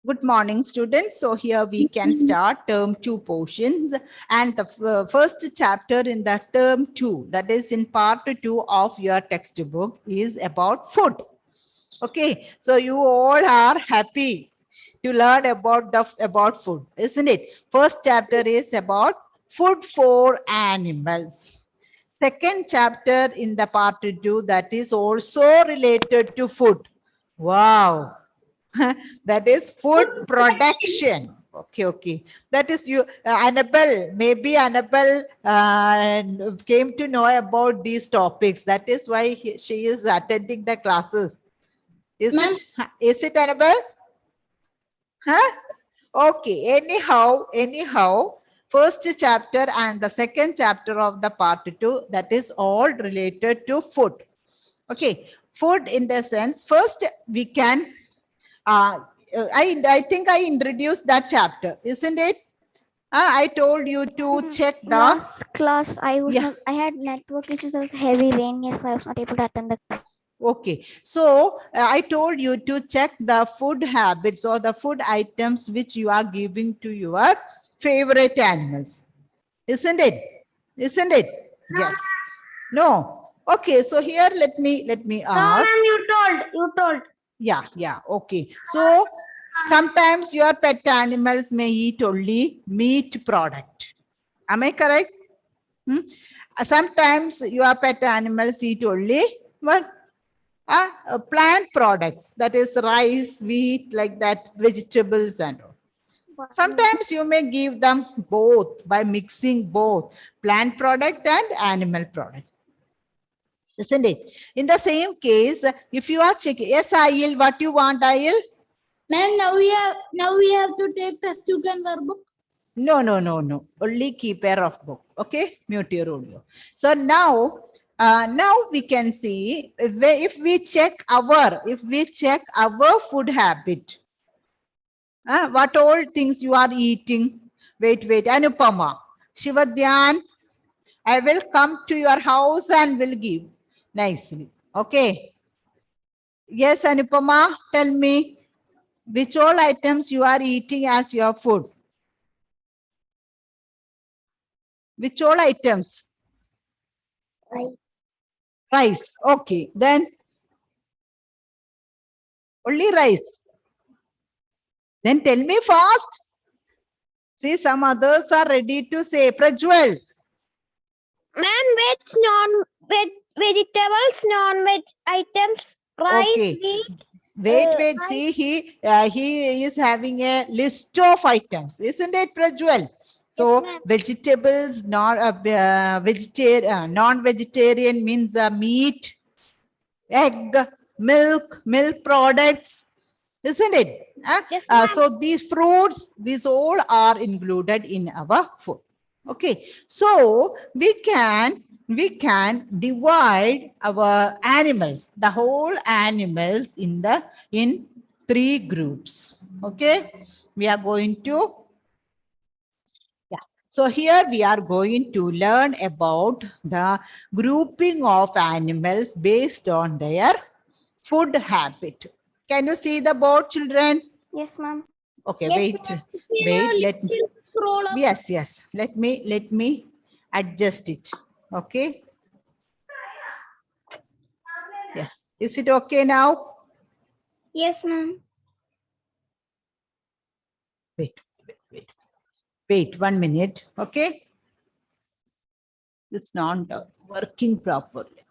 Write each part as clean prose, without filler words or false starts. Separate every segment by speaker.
Speaker 1: Good morning, students. So here we can start term 2 portions, and the first chapter in the term 2, that is in part 2 of your textbook, is about food. Okay, so you all are happy to learn about food, isn't it? First chapter is about food for animals. Second chapter in the part 2, that is also related to food. Wow. That is food production. Okay. That is you, Annabelle. Maybe Annabelle came to know about these topics. That is why she is attending the classes. Is it Annabelle? Huh? Okay. Anyhow, first chapter and the second chapter of the part 2, that is all related to food. Okay. Food in the sense, first we can I think I introduced that chapter, isn't it? I told you to check the
Speaker 2: Last class,
Speaker 1: yeah.
Speaker 2: I had network issues. There was heavy rain. Yes, I was not able to attend the class.
Speaker 1: Okay, so I told you to check the food habits or the food items which you are giving to your favorite animals, isn't it? Isn't it? Yes. No. Okay. So here let me ask.
Speaker 2: You told.
Speaker 1: Yeah. Okay. So sometimes your pet animals may eat only meat product. Am I correct? Hmm? Sometimes your pet animals eat only what? Plant products, that is rice, wheat, like that, vegetables and all. Sometimes you may give them both by mixing both plant product and animal product. Isn't it? In the same case, if you are checking, yes, Ayil, what you want, Ayil?
Speaker 3: Ma'am, now we have to take textbook and workbook.
Speaker 1: No. Only keeper of book. Okay, mute your audio. So now we can see if we check our food habit. What all things you are eating? Wait, Anupama, Shivadyan, I will come to your house and will give nicely. Okay. Yes, Anupama, tell me which all items you are eating as your food. Which all items? Rice. Okay. Then only rice. Then tell me fast. See, some others are ready to say. Prajwal.
Speaker 2: Ma'am, vegetables, non-veg items, rice,
Speaker 1: Okay.
Speaker 2: wheat.
Speaker 1: Wait. See, he is having a list of items, isn't it, Prajwal? So
Speaker 2: Yes,
Speaker 1: vegetables, non-vegetarian means meat, egg, milk products, isn't it?
Speaker 2: Yes, ma'am.
Speaker 1: So these fruits, these all are included in our food. Okay, so we can divide our animals, the whole animals in three groups. Okay, we are going to so here we are going to learn about the grouping of animals based on their food habit. Can you see the board, children?
Speaker 2: Yes, ma'am.
Speaker 1: Okay,
Speaker 2: Yes,
Speaker 1: wait.
Speaker 3: Scroll up.
Speaker 1: Yes. Let me adjust it. Okay. Yes. Is it okay now?
Speaker 2: Yes, ma'am.
Speaker 1: Wait 1 minute. Okay. It's not working properly.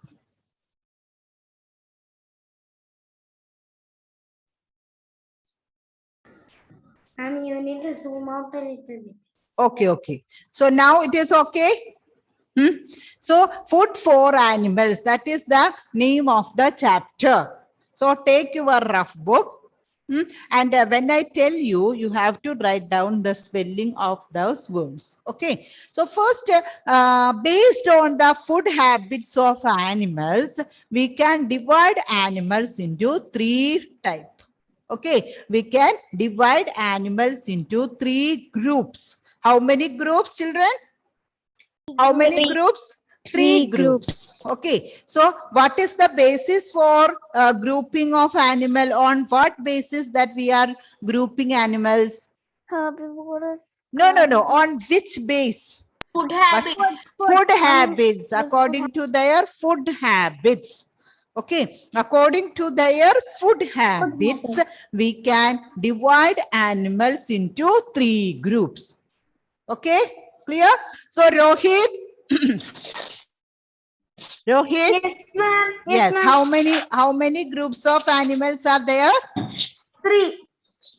Speaker 2: Ma'am, you need to zoom out a little bit.
Speaker 1: Okay. So now it is okay. So food for animals, that is the name of the chapter. So take your rough book. And when I tell you, you have to write down the spelling of those words. Okay. So first, based on the food habits of animals, we can divide animals into three types. Okay. We can divide animals into three groups. How many groups, children? How many groups? Three groups. Okay. So what is the basis for grouping of animal? On what basis that we are grouping animals?
Speaker 2: Herbivores.
Speaker 1: No. On which base?
Speaker 3: Food
Speaker 1: What?
Speaker 3: habits.
Speaker 1: Food habits, according to their food habits. Okay, according to their food habits, we can divide animals into three groups. Okay, clear? So Rohit, Rohit,
Speaker 3: Yes, ma'am.
Speaker 1: yes, how many groups of animals are there?
Speaker 3: 3.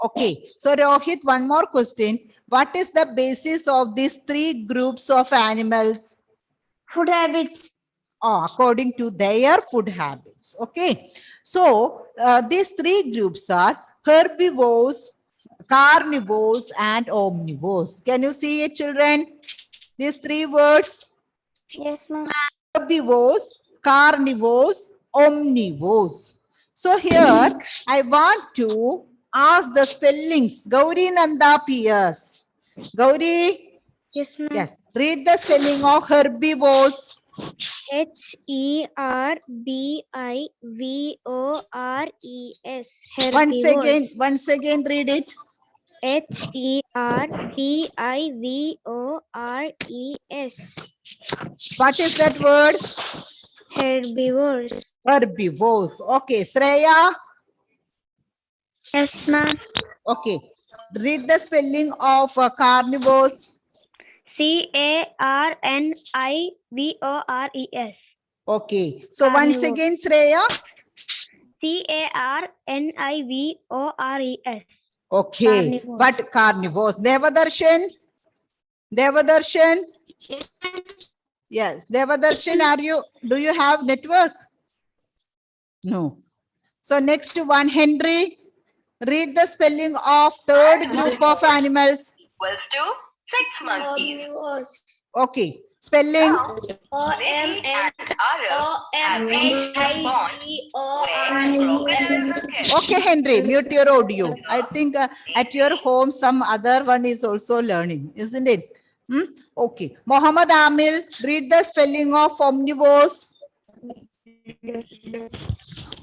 Speaker 1: Okay, so Rohit, one more question. What is the basis of these three groups of animals?
Speaker 3: Food habits.
Speaker 1: According to their food habits. Okay, so these three groups are herbivores, carnivores, and omnivores. Can you see it, children? These three words:
Speaker 2: Yes, ma'am.
Speaker 1: herbivores, carnivores, omnivores. So here I want to ask the spellings. Gauri Nanda P.S. Gauri,
Speaker 2: Yes, ma'am.
Speaker 1: yes, read the spelling of herbivores.
Speaker 2: Herbivores.
Speaker 1: Once again, read it.
Speaker 2: Herbivores.
Speaker 1: What is that word?
Speaker 2: Herbivores.
Speaker 1: Herbivores. Okay, Shreya.
Speaker 2: Yes, ma'am.
Speaker 1: Okay, read the spelling of carnivores.
Speaker 2: Carnivores.
Speaker 1: Okay, so once
Speaker 2: Carnivores.
Speaker 1: again, Shreya.
Speaker 2: Carnivores.
Speaker 1: Okay,
Speaker 2: Carnivores.
Speaker 1: but carnivores. Devadarshan. Devadarshan. Yes, Devadarshan, do you have network? No. So next one, Henry. Read the spelling of third group of animals.
Speaker 4: Equals to 6 monkeys.
Speaker 1: Okay, spelling. Okay, Henry, mute your audio. I think at your home, some other one is also learning, isn't it? Okay. Mohammed Amil, read the spelling of omnivores.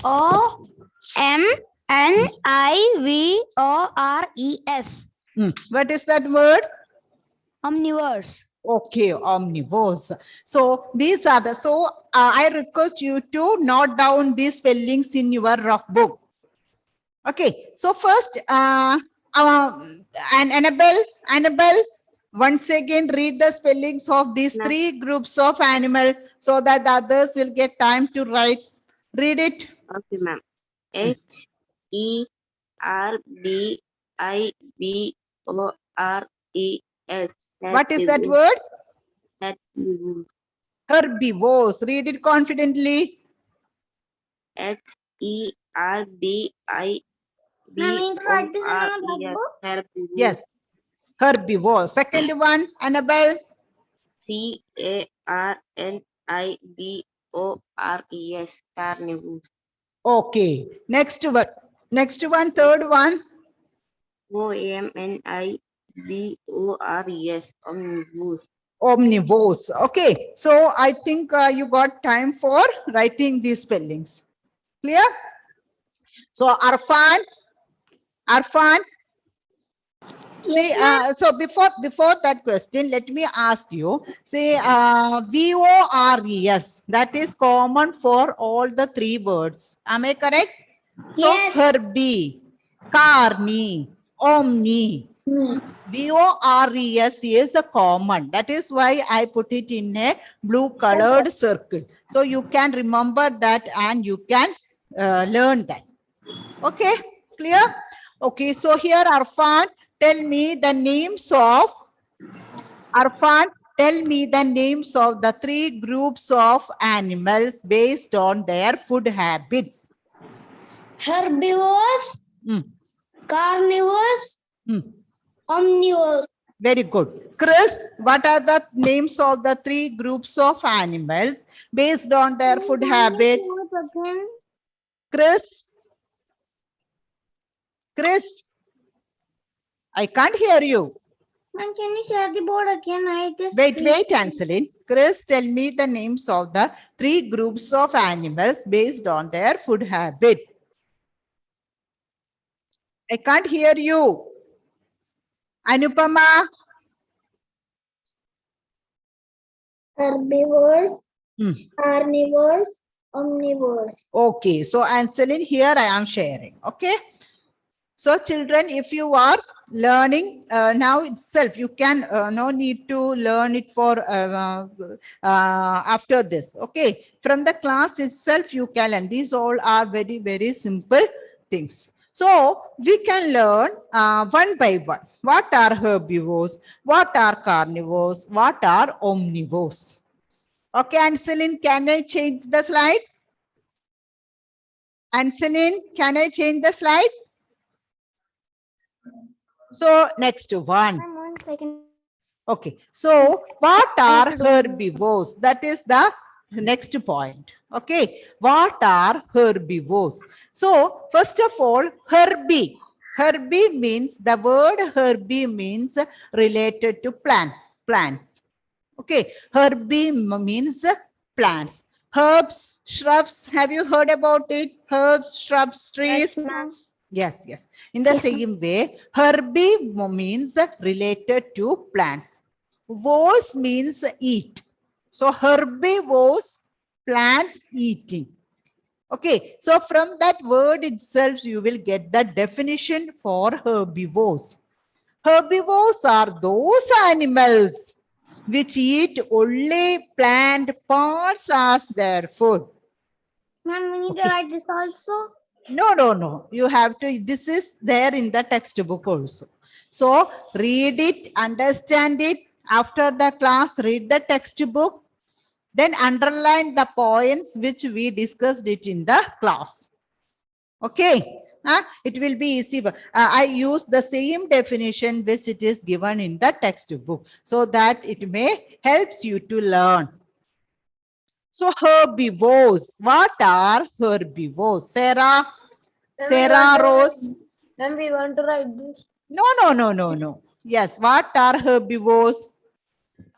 Speaker 3: OMNIVORES.
Speaker 1: What is that word?
Speaker 3: Omnivores.
Speaker 1: Okay, omnivores. So these are the, I request you to note down these spellings in your rough book. Okay, so first, and Annabelle, once again read the spellings of these three groups of animal so that the others will get time to write. Read it.
Speaker 5: Okay, ma'am. HERBIVORES.
Speaker 1: What is that word?
Speaker 5: Herbivores.
Speaker 1: Herbivores. Read it confidently.
Speaker 5: HERBIVORES. Herbivores.
Speaker 1: Yes, herbivores. Second one, Annabelle.
Speaker 5: CARNIVORES. Carnivores.
Speaker 1: Okay. Next one, third one.
Speaker 5: OMNIVORES. Omnivores.
Speaker 1: Omnivores. Okay. So I think you got time for writing these spellings. Clear? So Arfan. Say, so before that question, let me ask you, say VORES, that is common for all the three words. Am I correct?
Speaker 3: Yes.
Speaker 1: So herbi, carni, omni. VORES is a common. That is why I put it in a blue colored circle. So you can remember that and you can learn that. Okay, clear? Okay, so here Arfan, tell me the names of the three groups of animals based on their food habits.
Speaker 3: Herbivores, carnivores, omnivores.
Speaker 1: Very good. Chris, what are the names of the three groups of animals based on their food habit? Chris, I can't hear you.
Speaker 3: Ma'am, can you share the board again? I just
Speaker 1: Wait, Anselin. Chris, tell me the names of the 3 groups of animals based on their food habit. I can't hear you. Anupama.
Speaker 3: Herbivores,
Speaker 1: Hmm.
Speaker 3: carnivores, omnivores.
Speaker 1: Okay, so Anselin, here I am sharing. Okay. So children, if you are learning now itself, you can no need to learn it for after this. Okay. From the class itself, you can learn. These all are very, very simple things. So we can learn one by one. What are herbivores? What are carnivores? What are omnivores? Okay, Anselin, can I change the slide? Anselin, can I change the slide? So next one.
Speaker 2: Ma'am, 1 second.
Speaker 1: Okay. So what are herbivores? That is the next point. Okay. What are herbivores? So first of all, herbie. Herbie means, the word herbie means related to plants. Plants. Okay. Herbie means plants. Herbs, shrubs. Have you heard about it? Herbs, shrubs, trees.
Speaker 2: Yes, ma'am.
Speaker 1: Yes, yes. In the
Speaker 2: Yes, ma'am.
Speaker 1: same way, herbie means related to plants. Vores means eat. So herbivores, plant eating. Okay, so from that word itself, you will get the definition for herbivores. Herbivores are those animals which eat only plant parts as their food.
Speaker 3: Ma'am, we need
Speaker 1: Okay.
Speaker 3: to write this also.
Speaker 1: No. You have to, this is there in the textbook also. So read it, understand it. After the class, read the textbook. Then underline the points which we discussed it in the class. Okay. It will be easy. I use the same definition which it is given in the textbook, so that it may helps you to learn. So herbivores. What are herbivores? Sarah Rose.
Speaker 3: Then we want to write this.
Speaker 1: No. Yes, what are herbivores?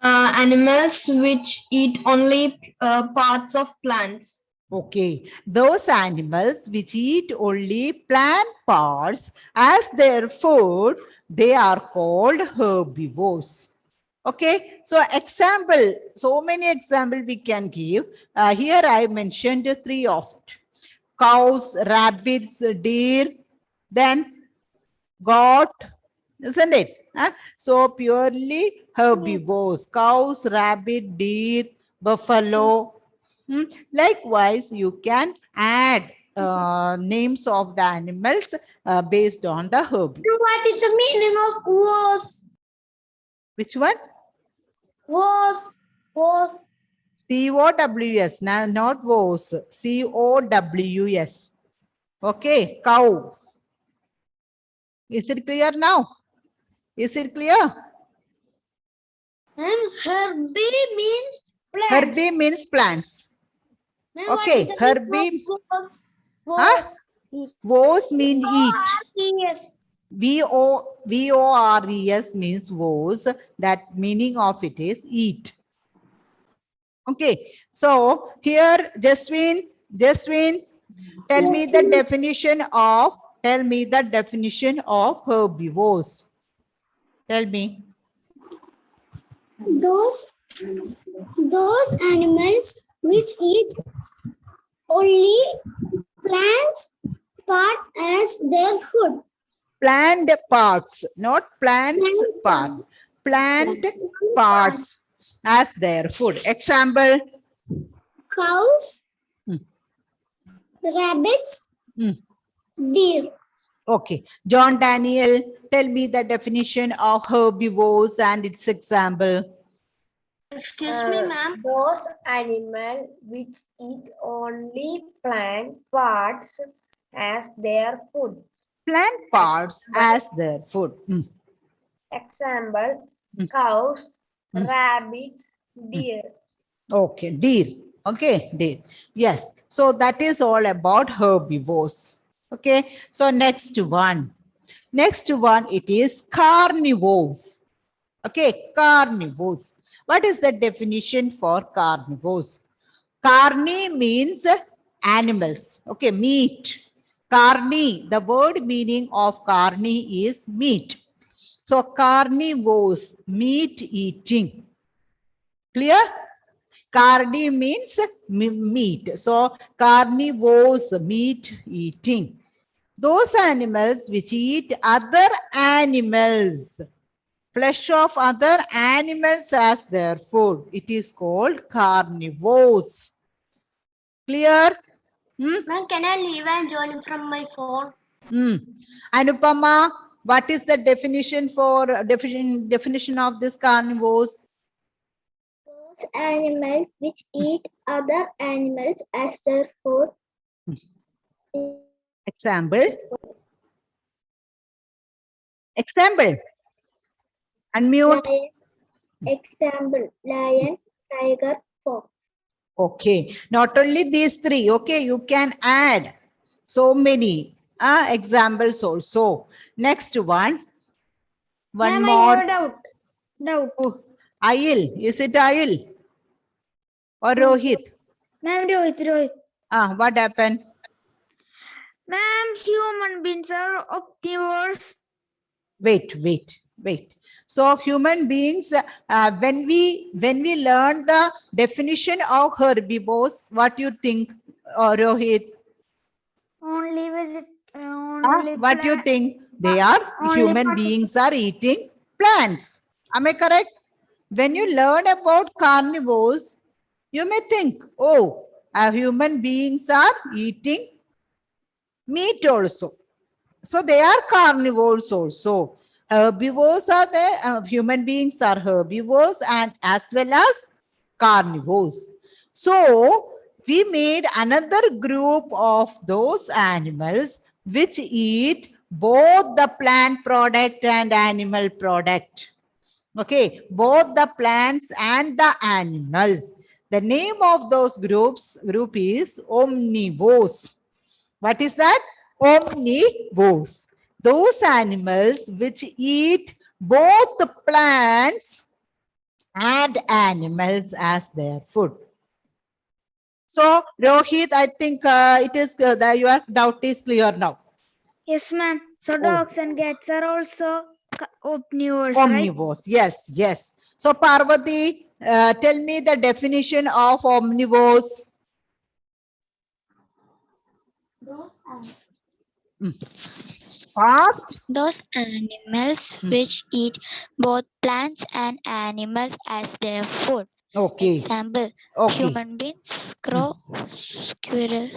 Speaker 6: Animals which eat only parts of plants.
Speaker 1: Okay, those animals which eat only plant parts as their food, they are called herbivores. Okay, so example, so many examples we can give. Here I mentioned 3 of it. Cows, rabbits, deer, then goat, isn't it? So purely herbivores, cows, rabbit, deer, buffalo. Likewise, you can add names of the animals based on the herbivore.
Speaker 3: What is the meaning of was?
Speaker 1: Which one?
Speaker 3: Was.
Speaker 1: COWS, not was. COWS. Okay, cow. Is it clear now? Is it clear?
Speaker 3: And herbie means plants.
Speaker 1: Herbie means plants.
Speaker 3: Ma'am, what
Speaker 1: Okay,
Speaker 3: is the meaning
Speaker 1: herbie.
Speaker 3: of was?
Speaker 1: Huh? Vos means eat.
Speaker 3: Yes.
Speaker 1: VORES means vos. That meaning of it is eat. Okay, so here Jaswin, tell me the definition of herbivores. Tell me.
Speaker 3: Those animals which eat only plants part as their food.
Speaker 1: Plant parts, not plants part. Plant parts as their food. Example.
Speaker 3: Cows,
Speaker 1: Hmm.
Speaker 3: rabbits,
Speaker 1: Hmm.
Speaker 3: deer.
Speaker 1: Okay, John Daniel, tell me the definition of herbivores and its example.
Speaker 3: Excuse me, ma'am.
Speaker 7: Those animals which eat only plant parts as their food.
Speaker 1: Plant parts as their food.
Speaker 7: Example,
Speaker 1: Hmm.
Speaker 7: cows,
Speaker 1: Hmm.
Speaker 7: rabbits, deer.
Speaker 1: Okay, deer. Okay, deer. Yes. So that is all about herbivores. Okay. So next one. It is carnivores. Okay, carnivores. What is the definition for carnivores? Carni means animals. Okay, meat. Carni, the word meaning of carni is meat. So carnivores, meat eating. Clear? Carni means meat. So carnivores, meat eating. Those animals which eat other animals, flesh of other animals as their food. It is called carnivores. Clear?
Speaker 3: Ma'am, can I leave and join from my phone?
Speaker 1: Anupama, what is the definition for definition of this carnivores?
Speaker 3: Those animals which eat other animals as their food.
Speaker 1: Example. Example. Unmute.
Speaker 3: Lion, example, lion, tiger, fox.
Speaker 1: Okay. Not only these three. Okay. You can add so many examples also. Next one. One
Speaker 7: Ma'am,
Speaker 1: more.
Speaker 7: I have a doubt.
Speaker 1: Oh, Ayil. Is it Ayil? Or Rohit?
Speaker 7: Ma'am, Rohit.
Speaker 1: What happened?
Speaker 7: Ma'am, human beings are omnivores.
Speaker 1: Wait. So human beings, when we learn the definition of herbivores, what you think, Rohit?
Speaker 7: Only only
Speaker 1: What you think? They are
Speaker 7: only
Speaker 1: human beings are eating plants. Am I correct? When you learn about carnivores, you may think, oh, human beings are eating meat also. So they are carnivores also. Herbivores are there, human beings are herbivores and as well as carnivores. So we made another group of those animals which eat both the plant product and animal product. Okay, both the plants and the animals. The name of those group is omnivores. What is that? Omnivores. Those animals which eat both the plants and animals as their food. So, Rohit, I think it is that your doubt is clear now.
Speaker 7: Yes, ma'am. So
Speaker 1: Oh.
Speaker 7: dogs and cats are also omnivores, right?
Speaker 1: Omnivores. Yes. So, Parvati, tell me the definition of omnivores. Fast.
Speaker 2: Those animals
Speaker 1: Hmm.
Speaker 2: which eat both plants and animals as their food.
Speaker 1: Okay.
Speaker 2: Example,
Speaker 1: Okay.
Speaker 2: human beings, crow, squirrel.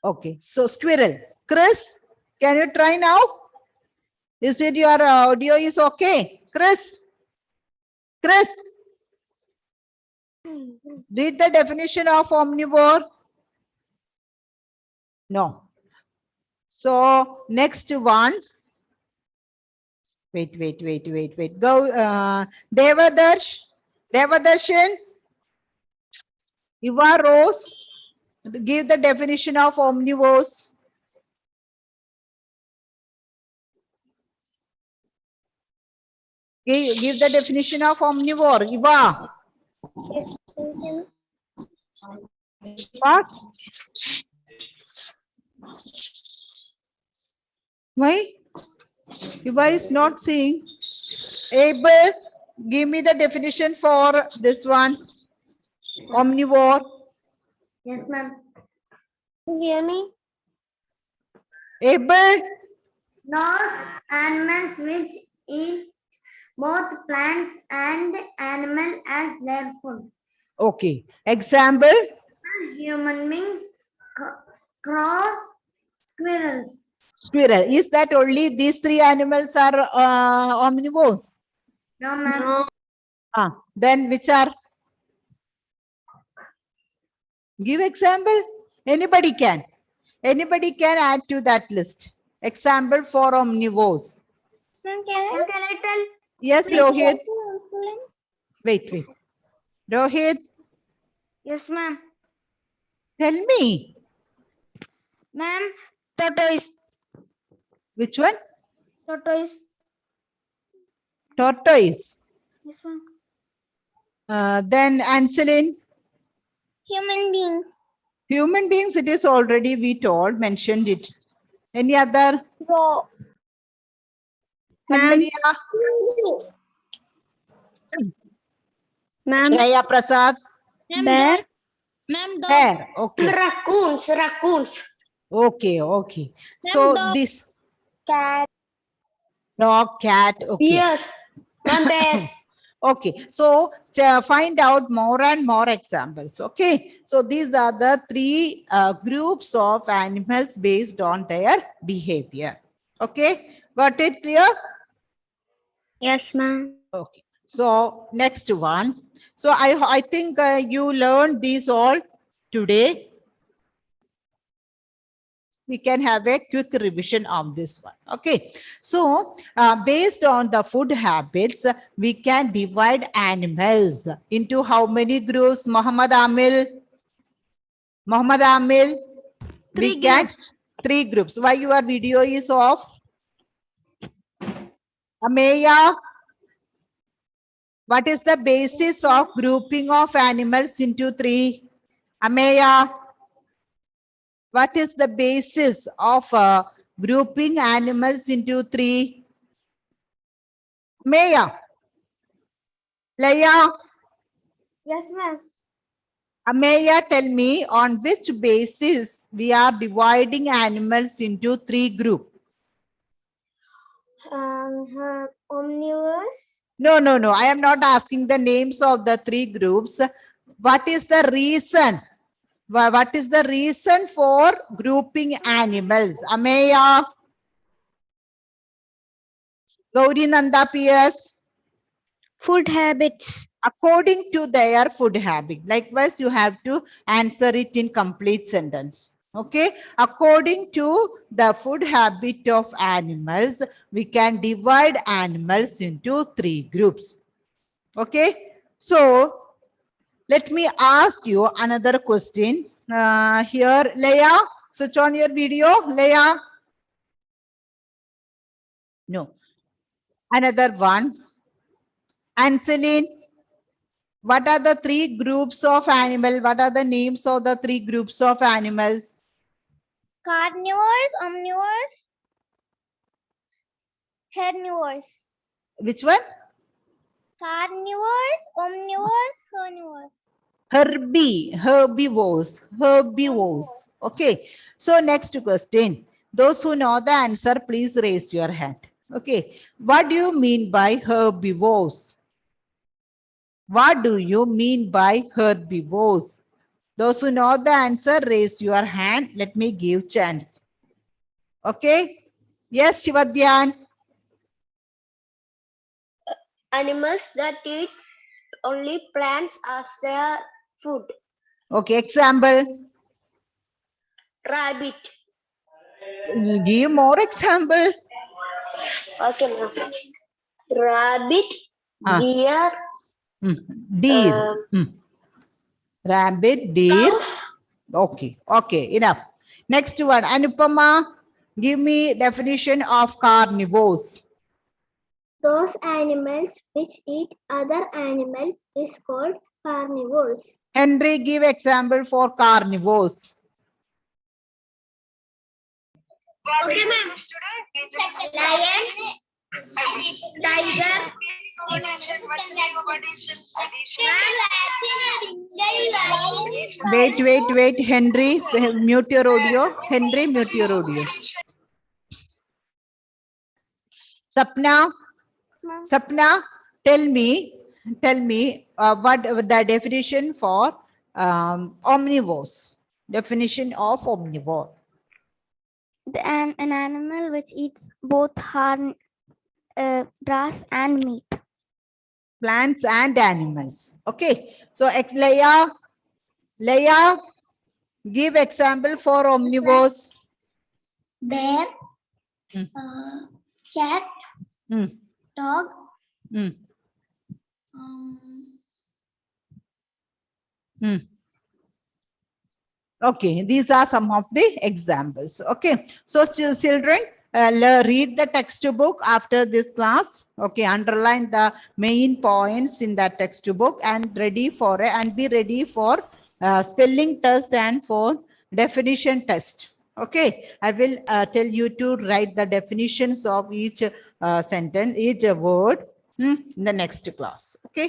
Speaker 1: Okay. So, squirrel. Chris, can you try now? You said your audio is okay. Chris. Read the definition of omnivore. No. So next one. Wait. Go, Devadarshan. Eva Rose. Give the definition of omnivores. Give the definition of omnivore. Eva. Fast. Why? Eva is not seeing. Abel, give me the definition for this one. Omnivore.
Speaker 3: Yes, ma'am. Hear me?
Speaker 1: Abel.
Speaker 3: Those animals which eat both plants and animal as their food.
Speaker 1: Okay. Example.
Speaker 3: Human beings, crows, squirrels.
Speaker 1: Squirrel. Is that only these three animals are omnivores?
Speaker 3: No, ma'am.
Speaker 1: Then which are? Give example. Anybody can add to that list. Example for omnivores.
Speaker 3: Ma'am, can I tell?
Speaker 1: Yes, Rohit. Wait. Rohit,
Speaker 7: Yes, ma'am.
Speaker 1: tell me.
Speaker 7: Ma'am, tortoise.
Speaker 1: Which one?
Speaker 7: Tortoise.
Speaker 1: Tortoise.
Speaker 7: Yes, ma'am.
Speaker 1: Then Anselin,
Speaker 3: Human beings.
Speaker 1: human beings, it is already we told, mentioned it. Any other?
Speaker 3: Raw.
Speaker 7: Ma'am.
Speaker 1: Maria,
Speaker 7: Ma'am.
Speaker 1: Jaya Prasad,
Speaker 7: Bear.
Speaker 1: hair. Okay,
Speaker 3: Raccoons.
Speaker 1: okay, okay. So this
Speaker 3: Cat.
Speaker 1: dog, cat. Okay.
Speaker 3: Yes. Bears.
Speaker 1: Okay, so find out more and more examples. Okay, so these are the three groups of animals based on their behavior. Okay, got it clear?
Speaker 7: Yes, ma'am.
Speaker 1: Okay, so next one. So I think you learned these all today. We can have a quick revision on this one. Okay, so based on the food habits, we can divide animals into how many groups, Muhammad Amil? Muhammad Amil? We can three groups. Why your video is off? Ameya, what is the basis of grouping of animals into three? Ameya, what is the basis of grouping animals into three? Ameya, Leia,
Speaker 3: Yes, ma'am.
Speaker 1: Ameya, tell me on which basis we are dividing animals into three groups?
Speaker 3: Omnivores.
Speaker 1: No. I am not asking the names of the three groups. What is the reason? What is the reason for grouping animals? Ameya, Gauri Nanda PS.
Speaker 7: Food habits.
Speaker 1: According to their food habit. Likewise, you have to answer it in complete sentence. Okay, according to the food habit of animals, we can divide animals into three groups. Okay, so let me ask you another question. Here, Leia, switch on your video. Leia. No. Another one. Anselin. What are the three groups of animal? What are the names of the three groups of animals?
Speaker 3: Carnivores, omnivores, herbivores.
Speaker 1: Which one?
Speaker 3: Carnivores, omnivores,
Speaker 1: Herbivores. Okay. So next question. Those who know the answer, please raise your hand. Okay. What do you mean by herbivores? What do you mean by herbivores? Those who know the answer, raise your hand. Let me give chance. Okay. Yes, Shivadyan.
Speaker 3: Animals that eat only plants as their food.
Speaker 1: Okay. Example.
Speaker 3: Rabbit.
Speaker 1: Give more example.
Speaker 3: Okay, ma'am. Rabbit,
Speaker 1: Ah.
Speaker 3: deer,
Speaker 1: Deer. Rabbit, deer.
Speaker 3: cows.
Speaker 1: Okay. Okay. Enough. Next one. Anupama, give me definition of carnivores.
Speaker 3: Those animals which eat other animals is called carnivores.
Speaker 1: Henry, give example for carnivores.
Speaker 3: Okay, ma'am. Lion, tiger,
Speaker 1: Wait. Henry, mute your audio. Henry, mute your audio. Sapna, tell me what the definition for omnivores. Definition of omnivore.
Speaker 8: An animal which eats both grass and meat.
Speaker 1: Plants and animals. Okay. So Leia, give example for omnivores.
Speaker 3: bear, cat,
Speaker 1: Mm,
Speaker 3: dog,
Speaker 1: mm, mm. Okay, these are some of the examples. Okay, so children, read the textbook after this class. Okay, underline the main points in that textbook and be ready for spelling test and for definition test. Okay, I will tell you to write the definitions of each sentence, each word in the next class. Okay,